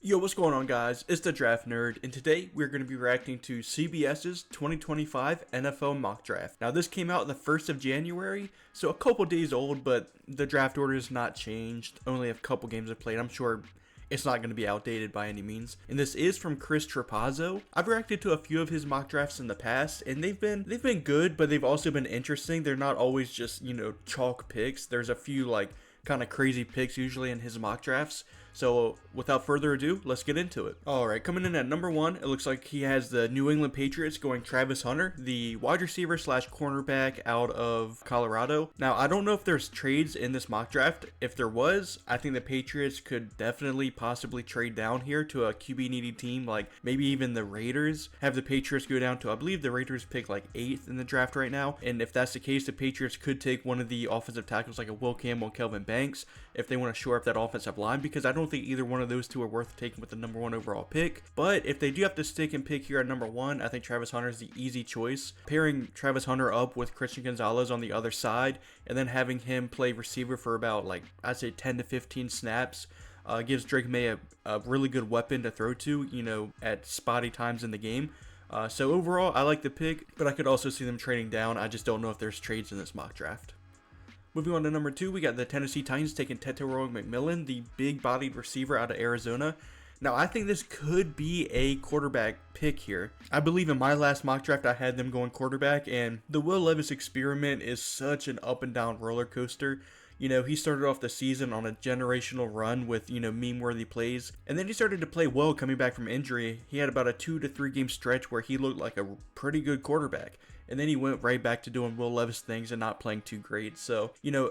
Yo, what's going on, guys? It's the Draft Nerd, and today we're going to be reacting to CBS's 2025 NFL Mock Draft. Now, this came out the 1st of January, so a couple days old, but the draft order is not changed. Only a couple games have played. I'm sure it's not going to be outdated by any means. And this is from Chris Trapazzo. I've reacted to a few of his mock drafts in the past, and they've been good, but they've also been interesting. They're not always just, chalk picks. There's a few kind of crazy picks usually in his mock drafts. So without further ado, let's get into it. Alright, coming in at number 1, it looks like he has the New England Patriots going Travis Hunter, the wide receiver slash cornerback out of Colorado. Now, I don't know if there's trades in this mock draft. If there was, I think the Patriots could definitely possibly trade down here to a QB needy team, like maybe even the Raiders. Have the Patriots go down to, I believe the Raiders pick like 8th in the draft right now. And if that's the case, the Patriots could take one of the offensive tackles like a Will Campbell and Kelvin Banks if they want to shore up that offensive line, because I don't think either one of those two are worth taking with the number 1 overall pick. But if they do have to stick and pick here at number 1, I think Travis Hunter is the easy choice. Pairing Travis Hunter up with Christian Gonzalez on the other side, and then having him play receiver for about I'd say 10 to 15 snaps, gives Drake May a really good weapon to throw to, at spotty times in the game. So overall, I like the pick, but I could also see them trading down. I just don't know if there's trades in this mock draft. Moving on to number 2, we got the Tennessee Titans taking Tetairoa McMillan, the big-bodied receiver out of Arizona. Now, I think this could be a quarterback pick here. I believe in my last mock draft, I had them going quarterback, and the Will Levis experiment is such an up-and-down roller coaster. He started off the season on a generational run with, meme-worthy plays. And then he started to play well coming back from injury. He had about a 2 to 3 game stretch where he looked like a pretty good quarterback. And then he went right back to doing Will Levis things and not playing too great. So,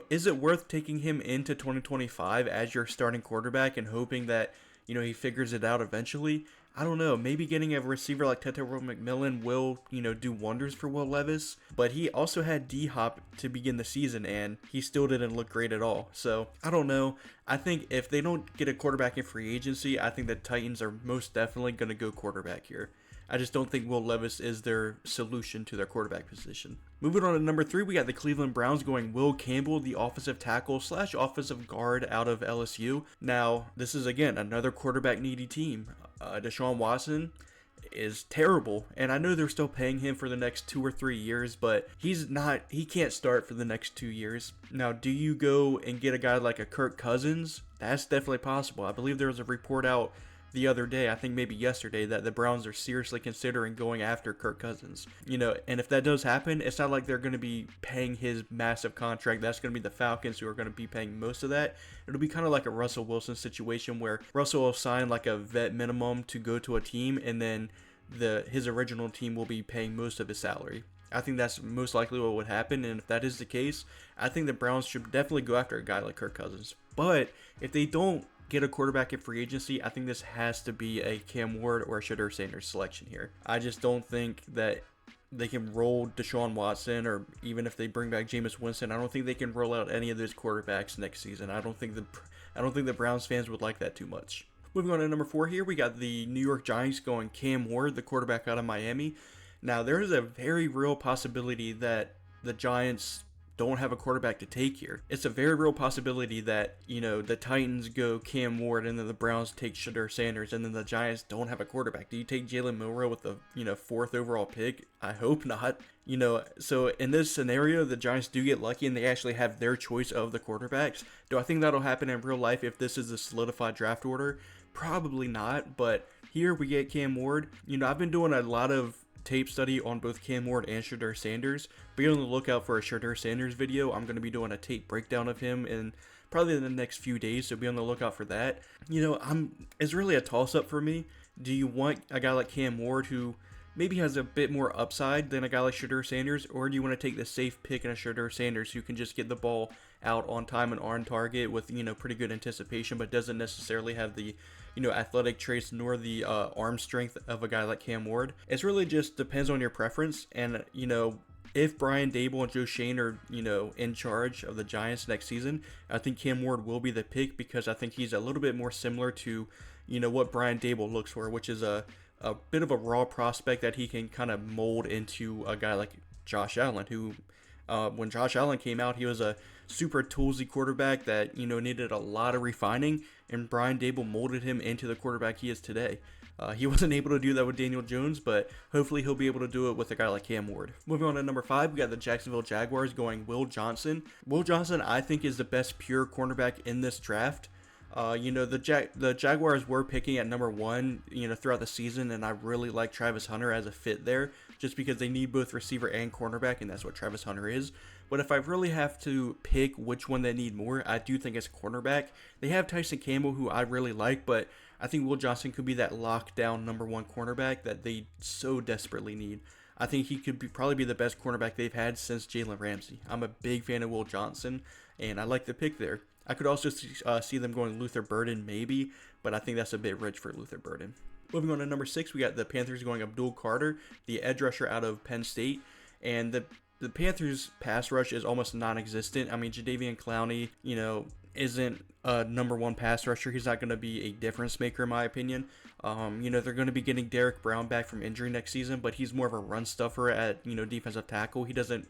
is it worth taking him into 2025 as your starting quarterback and hoping that, he figures it out eventually? I don't know. Maybe getting a receiver like Tetairoa McMillan will, do wonders for Will Levis. But he also had D-Hop to begin the season, and he still didn't look great at all. So, I don't know. I think if they don't get a quarterback in free agency, I think the Titans are most definitely going to go quarterback here. I just don't think Will Levis is their solution to their quarterback position. Moving on to number 3, we got the Cleveland Browns going Will Campbell, the offensive tackle slash offensive guard out of LSU. Now, this is again another quarterback needy team. Deshaun Watson is terrible, and I know they're still paying him for the next 2 or 3 years, but he can't start for the next 2 years. Now, do you go and get a guy like a Kirk Cousins? That's definitely possible. I believe there was a report out the other day, I think maybe yesterday, that the Browns are seriously considering going after Kirk Cousins. And if that does happen, it's not like they're going to be paying his massive contract. That's going to be the Falcons who are going to be paying most of that. It'll be kind of like a Russell Wilson situation where Russell will sign like a vet minimum to go to a team, and then his original team will be paying most of his salary. I think that's most likely what would happen, and if that is the case, I think the Browns should definitely go after a guy like Kirk Cousins. But if they don't get a quarterback in free agency, I think this has to be a Cam Ward or a Shedeur Sanders selection here. I just don't think that they can roll Deshaun Watson, or even if they bring back Jameis Winston, I don't think they can roll out any of those quarterbacks next season. I don't think the Browns fans would like that too much. Moving on to number 4 here, we got the New York Giants going Cam Ward, the quarterback out of Miami. Now, there is a very real possibility that the Giants don't have a quarterback to take here. It's a very real possibility that, the Titans go Cam Ward and then the Browns take Shedeur Sanders and then the Giants don't have a quarterback. Do you take Jalen Milroe with the, 4th overall pick? I hope not. So in this scenario, the Giants do get lucky and they actually have their choice of the quarterbacks. Do I think that'll happen in real life if this is a solidified draft order? Probably not, but here we get Cam Ward. I've been doing a lot of tape study on both Cam Ward and Shedeur Sanders. Be on the lookout for a Shedeur Sanders video. I'm going to be doing a tape breakdown of him in probably the next few days, so be on the lookout for that. It's really a toss-up for me. Do you want a guy like Cam Ward who maybe has a bit more upside than a guy like Shedeur Sanders, or do you want to take the safe pick in a Shedeur Sanders who can just get the ball out on time and on target with, pretty good anticipation, but doesn't necessarily have the, athletic traits nor the arm strength of a guy like Cam Ward? It's really just depends on your preference, and, if Brian Dable and Joe Shane are, in charge of the Giants next season, I think Cam Ward will be the pick because I think he's a little bit more similar to, what Brian Dable looks for, which is a bit of a raw prospect that he can kind of mold into a guy like Josh Allen, who when Josh Allen came out, he was a super toolsy quarterback that, needed a lot of refining. and Brian Dable molded him into the quarterback he is today. He wasn't able to do that with Daniel Jones, but hopefully he'll be able to do it with a guy like Cam Ward. Moving on to number 5, we got the Jacksonville Jaguars going Will Johnson. Will Johnson, I think, is the best pure cornerback in this draft. The Jaguars were picking at number 1, throughout the season, and I really like Travis Hunter as a fit there, just because they need both receiver and cornerback, and that's what Travis Hunter is. But if I really have to pick which one they need more, I do think it's cornerback. They have Tyson Campbell, who I really like, but I think Will Johnson could be that lockdown number 1 cornerback that they so desperately need. I think he could probably be the best cornerback they've had since Jalen Ramsey. I'm a big fan of Will Johnson, and I like the pick there. I could also see them going Luther Burden maybe, but I think that's a bit rich for Luther Burden. Moving on to number 6, we got the Panthers going Abdul Carter, the edge rusher out of Penn State, and the Panthers' pass rush is almost non-existent. I mean, Jadeveon Clowney, isn't a number 1 pass rusher. He's not going to be a difference maker, in my opinion. They're going to be getting Derek Brown back from injury next season, but he's more of a run stuffer at, defensive tackle. He doesn't,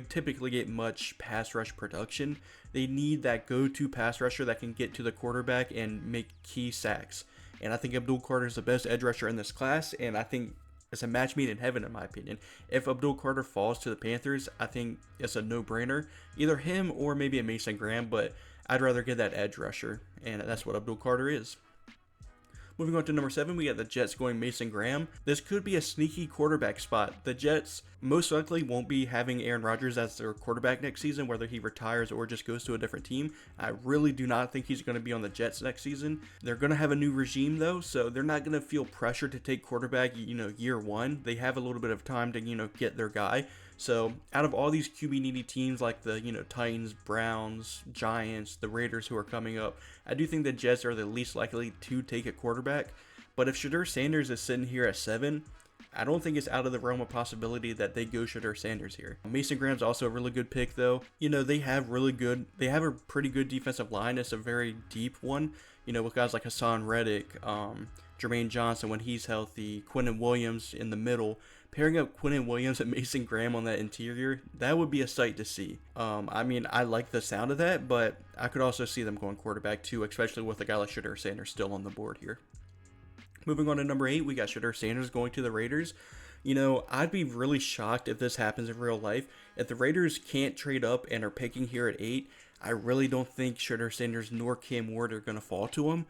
typically get much pass rush production. They need that go-to pass rusher that can get to the quarterback and make key sacks. And I think Abdul Carter is the best edge rusher in this class, and I think it's a match made in heaven, in my opinion. If Abdul Carter falls to the Panthers, I think it's a no-brainer. Either him or maybe a Mason Graham, but I'd rather get that edge rusher, and that's what Abdul Carter is. Moving on to number 7, we got the Jets going Mason Graham. This could be a sneaky quarterback spot. The Jets most likely won't be having Aaron Rodgers as their quarterback next season, whether he retires or just goes to a different team. I really do not think he's going to be on the Jets next season. They're going to have a new regime, though, so they're not going to feel pressure to take quarterback, year 1. They have a little bit of time to, get their guy. So out of all these QB needy teams like the Titans, Browns, Giants, the Raiders who are coming up, I do think the Jets are the least likely to take a quarterback. But if Shedeur Sanders is sitting here at 7, I don't think it's out of the realm of possibility that they go Shedeur Sanders here. Mason Graham's also a really good pick though. They have a pretty good defensive line. It's a very deep one, with guys like Hassan Reddick, Jermaine Johnson when he's healthy, Quinnen Williams in the middle. Pairing up Quinnen Williams and Mason Graham on that interior, that would be a sight to see. I like the sound of that, but I could also see them going quarterback too, especially with a guy like Shedeur Sanders still on the board here. Moving on to number 8, we got Shedeur Sanders going to the Raiders. I'd be really shocked if this happens in real life. If the Raiders can't trade up and are picking here at 8, I really don't think Shedeur Sanders nor Cam Ward are going to fall to him.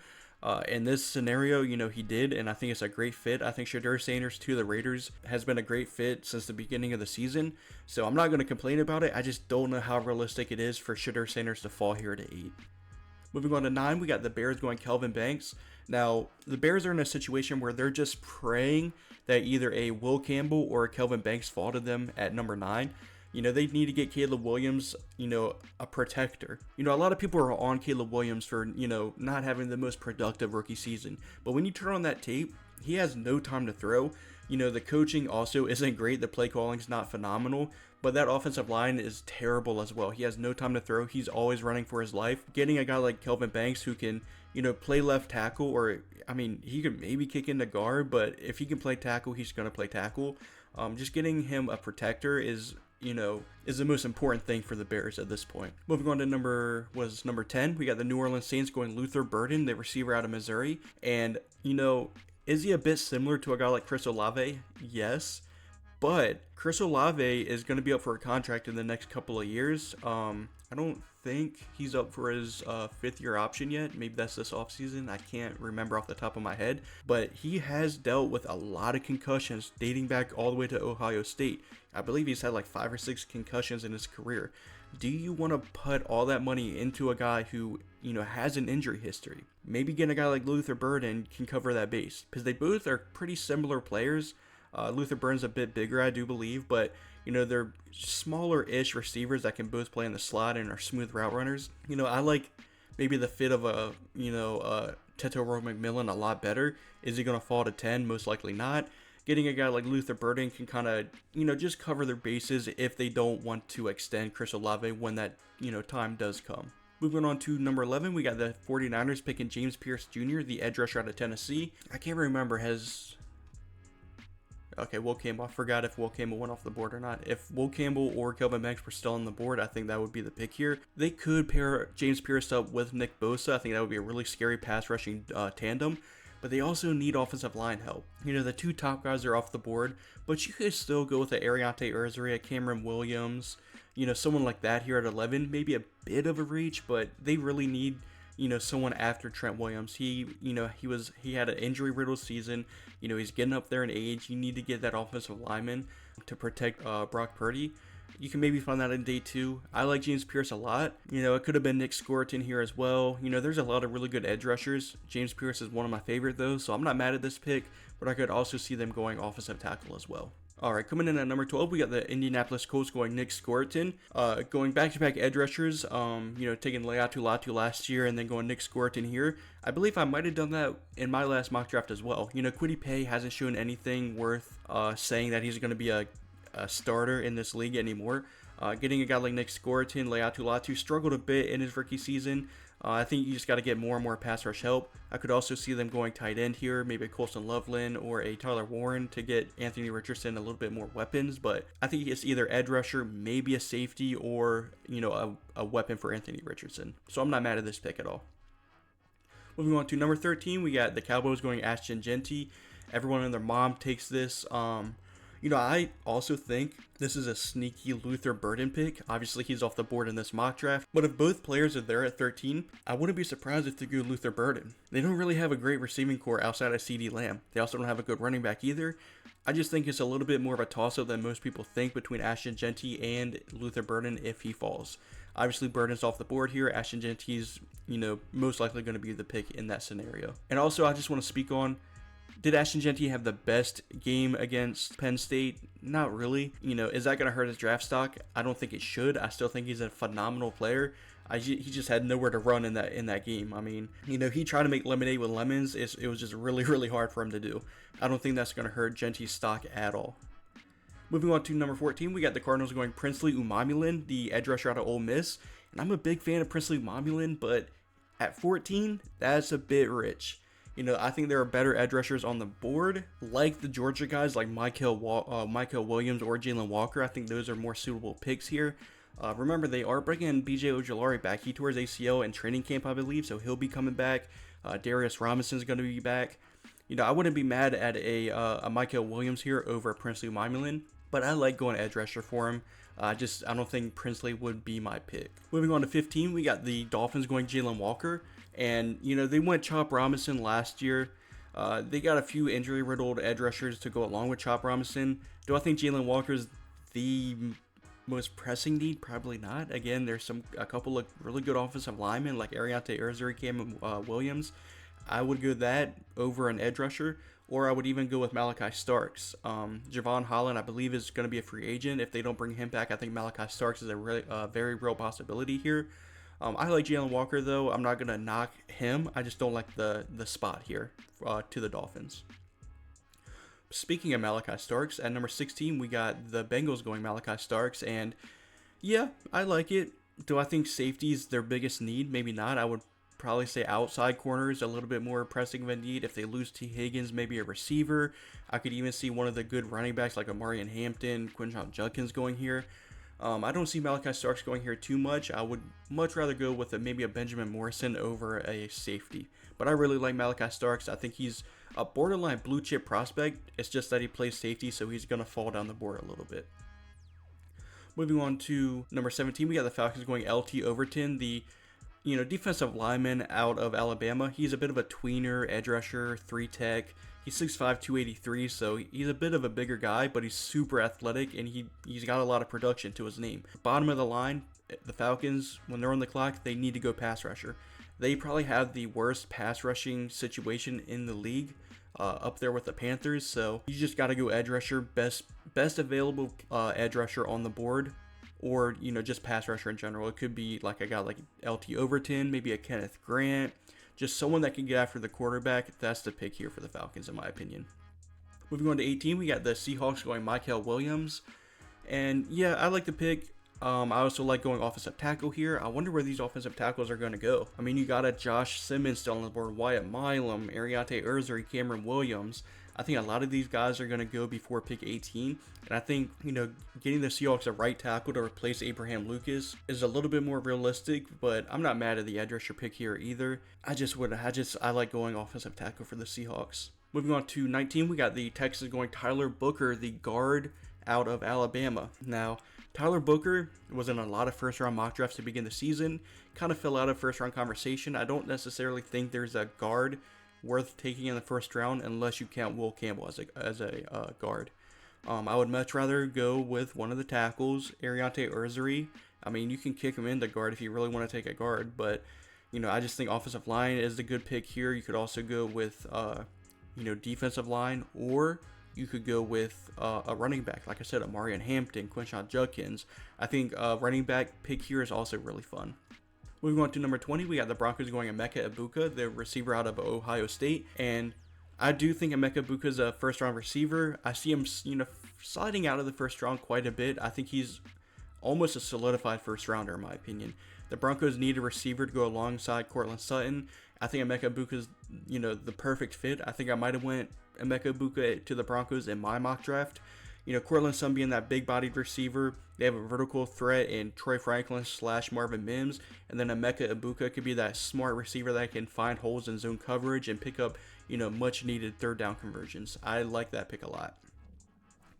In this scenario, he did, and I think it's a great fit. I think Shedeur Sanders to the Raiders has been a great fit since the beginning of the season, so I'm not going to complain about it. I just don't know how realistic it is for Shedeur Sanders to fall here to 8. Moving on to 9, we got the Bears going Kelvin Banks. Now, the Bears are in a situation where they're just praying that either a Will Campbell or a Kelvin Banks fall to them at number 9. They need to get Caleb Williams, a protector. A lot of people are on Caleb Williams for, not having the most productive rookie season. But when you turn on that tape, he has no time to throw. The coaching also isn't great. The play calling is not phenomenal. But that offensive line is terrible as well. He has no time to throw. He's always running for his life. Getting a guy like Kelvin Banks who can, play left tackle, or, he could maybe kick into guard, but if he can play tackle, he's going to play tackle. Just getting him a protector is the most important thing for the Bears at this point. Moving on to number 10, we got the New Orleans Saints going Luther Burden, the receiver out of Missouri. And, is he a bit similar to a guy like Chris Olave? Yes. But Chris Olave is going to be up for a contract in the next couple of years. I don't think he's up for his 5th-year option yet. Maybe that's this offseason. I can't remember off the top of my head. But he has dealt with a lot of concussions dating back all the way to Ohio State. I believe he's had like 5 or 6 concussions in his career. Do you want to put all that money into a guy who, has an injury history? Maybe getting a guy like Luther Burden can cover that base, because they both are pretty similar players. Luther Burden's a bit bigger, I do believe, but they're smaller-ish receivers that can both play in the slot and are smooth route runners. I like maybe the fit of a Teto Rowe McMillan a lot better. Is he going to fall to 10? Most likely not. Getting a guy like Luther Burden can kind of, just cover their bases if they don't want to extend Chris Olave when that, time does come. Moving on to number 11, we got the 49ers picking James Pierce Jr., the edge rusher out of Tennessee. I can't remember, Okay, Will Campbell. I forgot if Will Campbell went off the board or not. If Will Campbell or Kelvin Banks were still on the board, I think that would be the pick here. They could pair James Pierce up with Nick Bosa. I think that would be a really scary pass rushing tandem. But they also need offensive line help. The two top guys are off the board, but you could still go with the Ariante Urzery, a Cameron Williams, someone like that here at 11. Maybe a bit of a reach, but they really need someone after Trent Williams. He had an injury riddled season. He's getting up there in age. You need to get that offensive lineman to protect Brock Purdy. You can maybe find that in day 2. I like James Pierce a lot. It could have been Nick Scourton here as well. There's a lot of really good edge rushers. James Pierce is one of my favorite though, so I'm not mad at this pick, but I could also see them going offensive tackle as well. All right, coming in at number 12, we got the Indianapolis Colts going Nick Scourton. Going back-to-back edge rushers, taking Leatu Latu last year and then going Nick Scourton here. I believe I might have done that in my last mock draft as well. Kwity Paye hasn't shown anything worth saying that he's going to be a starter in this league anymore. Getting a guy like Nick Scourton, Leatu Latu struggled a bit in his rookie season. I think you just got to get more and more pass rush help. I could also see them going tight end here, maybe a Colston Loveland or a Tyler Warren to get Anthony Richardson a little bit more weapons. But I think it's either edge rusher, maybe a safety, or a weapon for Anthony Richardson. So I'm not mad at this pick at all. Moving on to number 13, we got the Cowboys going Ashton Jeanty. Everyone and their mom takes this. I also think this is a sneaky Luther Burden pick. Obviously, he's off the board in this mock draft. But if both players are there at 13, I wouldn't be surprised if they go Luther Burden. They don't really have a great receiving core outside of CeeDee Lamb. They also don't have a good running back either. I just think it's a little bit more of a toss-up than most people think between Ashton Jeanty and Luther Burden if he falls. Obviously, Burden's off the board here. Ashton Jeanty's, most likely going to be the pick in that scenario. And also, I just want to speak on, did Ashton Jeanty have the best game against Penn State? Not really. Is that going to hurt his draft stock? I don't think it should. I still think he's a phenomenal player. He just had nowhere to run in that game. I mean, he tried to make lemonade with lemons. It was just really, really hard for him to do. I don't think that's going to hurt Jeanty's stock at all. Moving on to number 14, we got the Cardinals going Princely Umamulin, the edge rusher out of Ole Miss. And I'm a big fan of Princely Umamulin, but at 14, that's a bit rich. I think there are better edge rushers on the board, like the Georgia guys, like Michael Williams or Jalen Walker. I think those are more suitable picks here. Remember, they are bringing B.J. Ojulari back. He tore his ACL in training camp, I believe, so he'll be coming back. Darius Robinson's going to be back. I wouldn't be mad at a Michael Williams here over Princely Umamulin, but I like going edge rusher for him. I don't think Princely would be my pick. Moving on to 15, we got the Dolphins going Jalen Walker. And, they went Chop Robinson last year. They got a few injury-riddled edge rushers to go along with Chop Robinson. Do I think Jalen Walker's the most pressing need? Probably not. Again, there's a couple of really good offensive linemen like Ariante Urzery, Cameron Williams. I would go that over an edge rusher, or I would even go with Malachi Starks. Javon Holland, I believe, is going to be a free agent. If they don't bring him back, I think Malachi Starks is a very real possibility here. I like Jalen Walker, though. I'm not going to knock him. I just don't like the spot here to the Dolphins. Speaking of Malachi Starks, at number 16, we got the Bengals going Malachi Starks. And, yeah, I like it. Do I think safety is their biggest need? Maybe not. I would probably say outside corners a little bit more pressing of a need. If they lose T. Higgins, maybe a receiver. I could even see one of the good running backs like Amarian Hampton, Quinshon Judkins going here. I don't see Malachi Starks going here too much. I would much rather go with maybe a Benjamin Morrison over a safety. But I really like Malachi Starks. I think he's a borderline blue chip prospect. It's just that he plays safety, so he's going to fall down the board a little bit. Moving on to number 17, we got the Falcons going LT Overton, the defensive lineman out of Alabama. He's a bit of a tweener, edge rusher, 3-tech. He's 6'5", 283, so he's a bit of a bigger guy, but he's super athletic, and he's got a lot of production to his name. Bottom of the line, the Falcons, when they're on the clock, they need to go pass rusher. They probably have the worst pass rushing situation in the league, up there with the Panthers, so you just got to go edge rusher, best available edge rusher on the board, or just pass rusher in general. It could be like a guy like LT Overton, maybe a Kenneth Grant, just someone that can get after the quarterback. That's the pick here for the Falcons, in my opinion. Moving on to 18, we got the Seahawks going Michael Williams. And yeah, I like the pick. I also like going offensive tackle here. I wonder where these offensive tackles are going to go. I mean, you got a Josh Simmons still on the board, Wyatt Milam, Ariante Urzuri, Cameron Williams. I think a lot of these guys are going to go before pick 18. And I think, getting the Seahawks a right tackle to replace Abraham Lucas is a little bit more realistic, but I'm not mad at the edge rusher pick here either. I like going offensive tackle for the Seahawks. Moving on to 19, we got the Texans going Tyler Booker, the guard out of Alabama. Now, Tyler Booker was in a lot of first-round mock drafts to begin the season. Kind of fell out of first-round conversation. I don't necessarily think there's a guard worth taking in the first round unless you count Will Campbell as a guard. I would much rather go with one of the tackles, Ariante Urzuri. I mean, you can kick him into guard if you really want to take a guard, but I just think offensive line is a good pick here. You could also go with defensive line, or you could go with a running back. Like I said, Amarian Hampton, Quinshon Judkins. I think running back pick here is also really fun. Moving on to number 20, we got the Broncos going Emeka Egbuka, the receiver out of Ohio State. And I do think Emeka Egbuka is a first-round receiver. I see him, sliding out of the first round quite a bit. I think he's almost a solidified first-rounder, in my opinion. The Broncos need a receiver to go alongside Courtland Sutton. I think Emeka Egbuka is, the perfect fit. I think I might have went Emeka Egbuka to the Broncos in my mock draft. Courtland Sutton being that big-bodied receiver, they have a vertical threat in Troy Franklin / Marvin Mims, and then Emeka Egbuka could be that smart receiver that can find holes in zone coverage and pick up, much-needed third-down conversions. I like that pick a lot.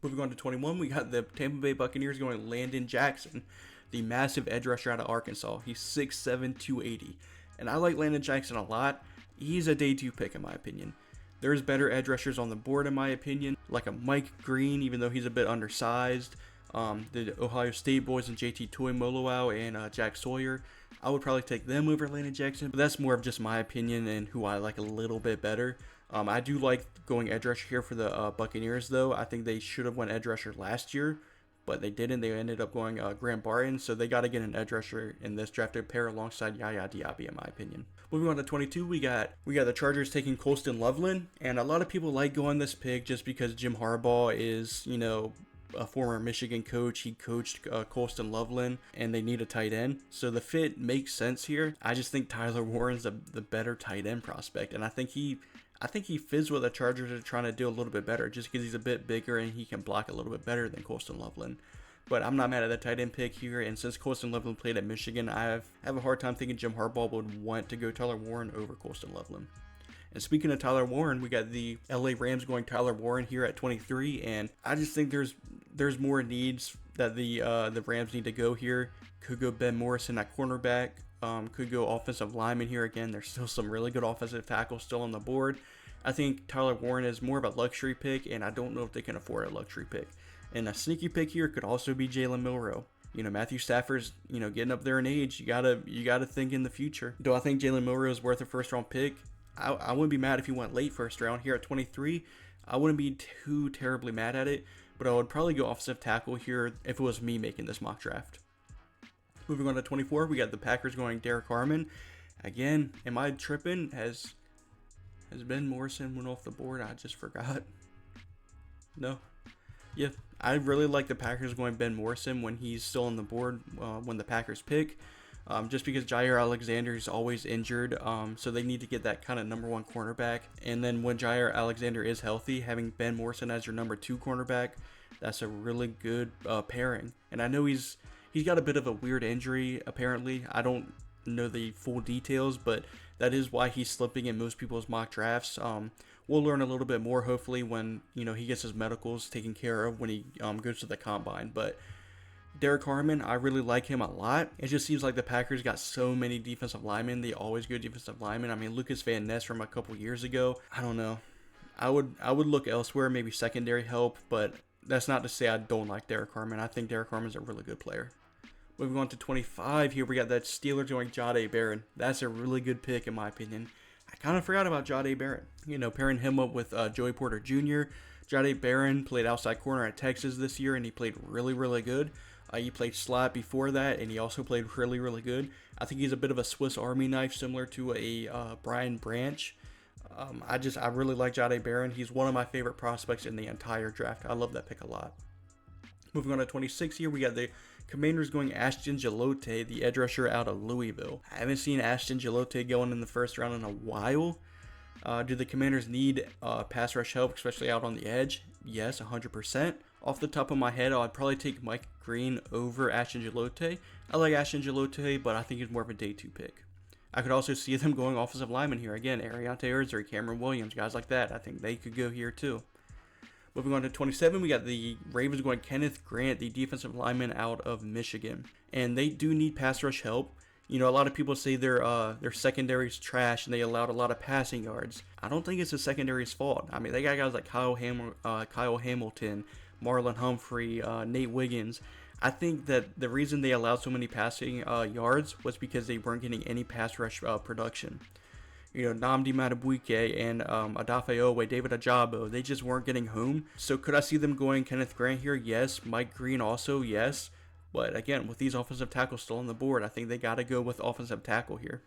Moving on to 21, we got the Tampa Bay Buccaneers going Landon Jackson, the massive edge rusher out of Arkansas. He's 6'7", 280, and I like Landon Jackson a lot. He's a day 2 pick in my opinion. There's better edge rushers on the board in my opinion, like a Mike Green, even though he's a bit undersized. The Ohio State boys and JT Tuimoloau and Jack Sawyer. I would probably take them over Landon Jackson, but that's more of just my opinion and who I like a little bit better. I do like going edge rusher here for the Buccaneers, though. I think they should have went edge rusher last year, but they didn't. They ended up going Graham Barton, so they got to get an edge rusher in this draft to pair alongside Yaya Diaby, in my opinion. Moving on to 22, we got the Chargers taking Colston Loveland, and a lot of people like going this pick just because Jim Harbaugh is, a former Michigan coach. He coached Colston Loveland, and they need a tight end, so the fit makes sense here. I just think Tyler Warren's the better tight end prospect, and I think he fits what the Chargers are trying to do a little bit better, just because he's a bit bigger and he can block a little bit better than Colston Loveland. But I'm not mad at the tight end pick here, and since Colston Loveland played at Michigan, I have a hard time thinking Jim Harbaugh would want to go Tyler Warren over Colston Loveland. And speaking of Tyler Warren, we got the LA Rams going Tyler Warren here at 23, and I just think there's more needs that the Rams need to go here. Could go Ben Morrison at cornerback. Could go offensive lineman here again. There's still some really good offensive tackles still on the board. I think Tyler Warren is more of a luxury pick, and I don't know if they can afford a luxury pick. And a sneaky pick here could also be Jalen Milroe. Matthew Stafford's, getting up there in age. You gotta think in the future. Do I think Jalen Milroe is worth a first round pick? I wouldn't be mad if he went late first round here at 23. I wouldn't be too terribly mad at it, but I would probably go offensive tackle here if it was me making this mock draft. Moving on to 24, we got the Packers going Derek Harmon. Again, am I tripping? Has Ben Morrison went off the board? I just forgot. No. Yeah, I really like the Packers going Ben Morrison when he's still on the board when the Packers pick. Just because Jair Alexander is always injured, so they need to get that kind of number 1 cornerback. And then when Jair Alexander is healthy, having Ben Morrison as your number 2 cornerback, that's a really good pairing. And I know he's got a bit of a weird injury, apparently. I don't know the full details, but that is why he's slipping in most people's mock drafts. We'll learn a little bit more, hopefully, when he gets his medicals taken care of when he goes to the combine. But Derek Harmon, I really like him a lot. It just seems like the Packers got so many defensive linemen. They always go defensive linemen. I mean, Lucas Van Ness from a couple years ago. I don't know. I would look elsewhere, maybe secondary help, but that's not to say I don't like Derek Harmon. I think Derek Harmon's a really good player. Moving on to 25 here, we got that Steelers going Jahdae Barron. That's a really good pick in my opinion. I kind of forgot about Jahdae Barron. Pairing him up with Joey Porter Jr. Jahdae Barron played outside corner at Texas this year, and he played really, really good. He played slot before that, and he also played really, really good. I think he's a bit of a Swiss Army knife, similar to a Brian Branch. I really like Jahdae Barron. He's one of my favorite prospects in the entire draft. I love that pick a lot. Moving on to 26 here, we got the Commanders going Ashton Jelote, the edge rusher out of Louisville. I haven't seen Ashton Jelote going in the first round in a while. Do the Commanders need pass rush help, especially out on the edge? Yes, 100%. Off the top of my head, I'd probably take Mike Green over Ashton Jelote. I like Ashton Jelote, but I think he's more of a day 2 pick. I could also see them going offensive lineman here. Again, Ariante Erzuri, Cameron Williams, guys like that. I think they could go here too. Moving on to 27, we got the Ravens going Kenneth Grant, the defensive lineman out of Michigan. And they do need pass rush help. You know, a lot of people say their secondary's trash and they allowed a lot of passing yards. I don't think it's the secondary's fault. I mean, they got guys like Kyle Hamilton, Marlon Humphrey, Nate Wiggins. I think that the reason they allowed so many passing yards was because they weren't getting any pass rush production. You know, Nnamdi Madubuike and Adafe Owe, David Ajabo, they just weren't getting home. So could I see them going Kenneth Grant here? Yes. Mike Green also? Yes. But again, with these offensive tackles still on the board, I think they got to go with offensive tackle here.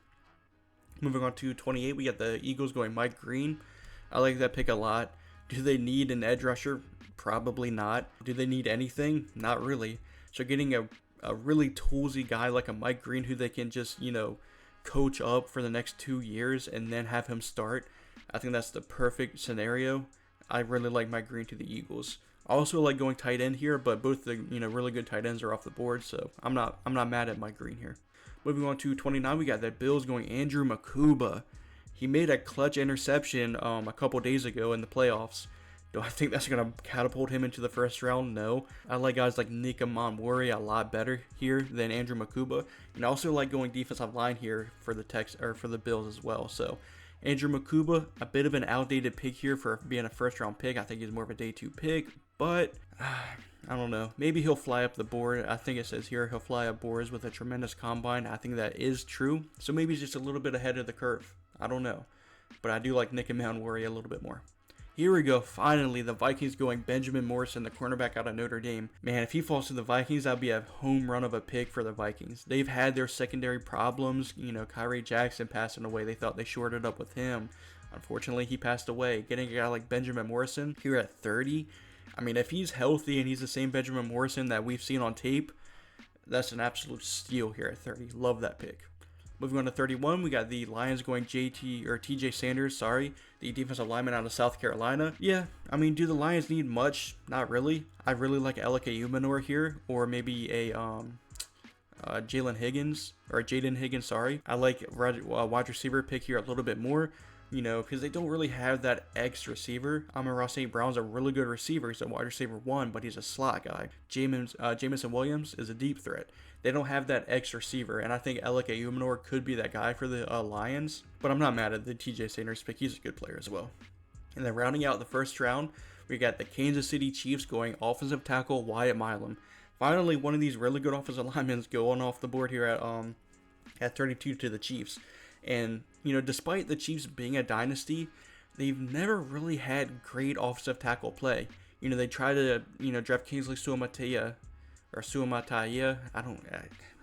Moving on to 28, we got the Eagles going Mike Green. I like that pick a lot. Do they need an edge rusher? Probably not. Do they need anything? Not really. So getting a really toolsy guy like a Mike Green who they can just, you know, coach up for the next 2 years and then have him start, I think that's the perfect scenario. I really like Mike Green to the Eagles. I also like going tight end here, but both the really good tight ends are off the board, so I'm not mad at Mike Green here. Moving on to 29, we got the Bills going Andrew Makuba. He made a clutch interception a couple days ago in the playoffs. Do I think that's going to catapult him into the first round? No. I like guys like Nika Monwori a lot better here than Andrew Makuba, and I also like going defensive line here for the Bills as well. So Andrew Makuba, a bit of an outdated pick here for being a first round pick. I think he's more of a day 2 pick, but I don't know. Maybe he'll fly up the board. I think it says here he'll fly up boards with a tremendous combine. I think that is true. So maybe he's just a little bit ahead of the curve. I don't know. But I do like Nika Monwori a little bit more. Here we go. Finally, the Vikings going Benjamin Morrison, the cornerback out of Notre Dame. Man, if he falls to the Vikings, that'd be a home run of a pick for the Vikings. They've had their secondary problems. You know, Kyrie Jackson passing away. They thought they shorted up with him. Unfortunately, he passed away. Getting a guy like Benjamin Morrison here at 30. I mean, if he's healthy and he's the same Benjamin Morrison that we've seen on tape, that's an absolute steal here at 30. Love that pick. Moving on to 31, we got the Lions going TJ Sanders, the defensive lineman out of South Carolina. Yeah, I mean, do the Lions need much? Not really. I really like Elike Umanor here, or maybe a Jaden Higgins, I like wide receiver pick here a little bit more, you know, because they don't really have that X receiver. Amon-Ra St. Brown's a really good receiver. He's a wide receiver 1, but he's a slot guy. Jamison Williams is a deep threat. They don't have that X receiver, and I think Elike Umanor could be that guy for the Lions, but I'm not mad at the TJ Sanders pick. He's a good player as well. And then rounding out the first round, we got the Kansas City Chiefs going offensive tackle Wyatt Milam. Finally, one of these really good offensive linemen going off the board here at 32 to the Chiefs. And, you know, despite the Chiefs being a dynasty, they've never really had great offensive tackle play. You know, they try to, draft Kingsley Suamataia,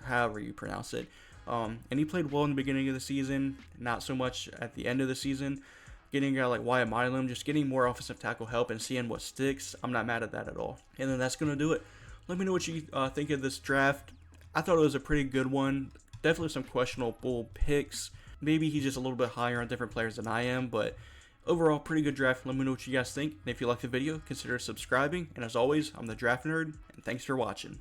however you pronounce it. And he played well in the beginning of the season, not so much at the end of the season. Getting a guy like Wyatt Milam, just getting more offensive tackle help and seeing what sticks, I'm not mad at that at all. And then that's going to do it. Let me know what you think of this draft. I thought it was a pretty good one. Definitely some questionable picks. Maybe he's just a little bit higher on different players than I am, but overall, pretty good draft. Let me know what you guys think. And if you liked the video, consider subscribing. And as always, I'm the Draft Nerd, and thanks for watching.